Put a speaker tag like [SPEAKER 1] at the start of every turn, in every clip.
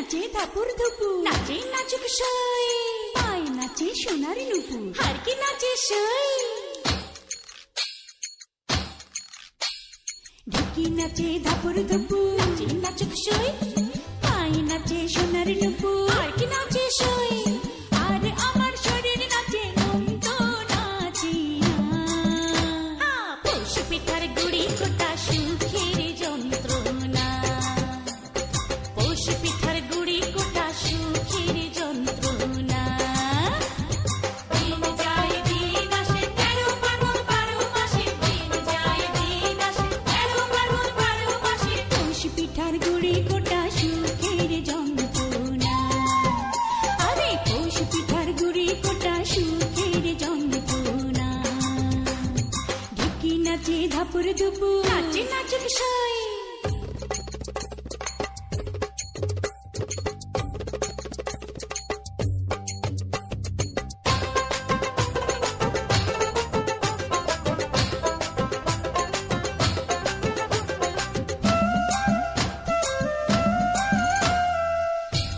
[SPEAKER 1] নাচে ধাপুর ধুপু, নাচে নাচুক সই, পায় নাচে সোনার নুপুর, আর কি নাচে সই। ঢুকি নাচে ধাপুর ধুপু, নাচে নাচুক সই, পায় নাচে সোনার নুপুর, আর কি নাচে সই। আর আমার শরীর নাচে মন তো নাচি না, পশু পিঠার গুড়ি কোটা সুখের যন্ত্রণা, পশু পিঠার গুড়ি কোটা সুখের যন্ত্রণা। দিন যায় দিন আসে 13 পার্বণ 12 মাসে, দিন যায় দিন আসে 13 পার্বণ 12 মাসে, পশু পিঠার গুড়ি কোটা সুখের যন্ত্রণা। আরে পশু পিঠার গুড়ি কোটা সুখের যন্ত্রণা। ঢুকি নাচে ধাপুর ধুপু, নাচে নাচুক সই।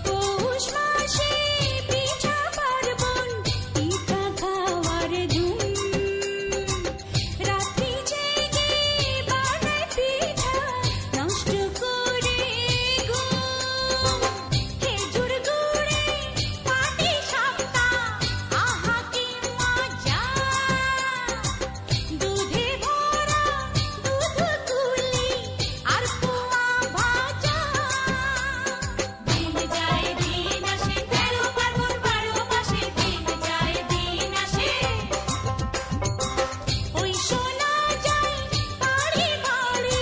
[SPEAKER 1] পৌষ মাসে পিঠা পার্বণ, পিঠা খাওয়ার ধুম, রাত্রি জেগে বানায় পিঠা, নষ্ট করে ঘুম। খেজুর গুড়ে পাটি সাপটা, আহা কি মজা, দুধে ভরা দুধ কুলি আর পোয়া ভাজা। দিন যায় দিন আসে 13 পার্বণ 12 মাসে, দিন যায় দিন আসে। ওই শোনা যায় বাড়ি বাড়ি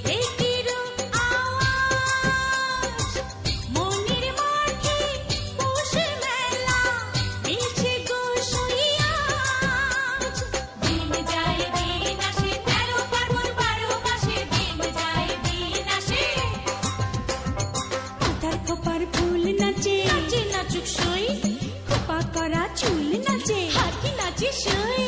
[SPEAKER 1] ঢেকির আওয়াজ, মনের মাঠে পৌষ মেলা এসে গো সইয়াজ। দিন যায় দিন আসে 13 পার্বণ 12 মাসে, দিন যায় দিন আসে। মাথার খোপার ফুল নাচে, নাচে নাচুক সই, খোপা করা চুল নাচে, আর কি নাচে সই।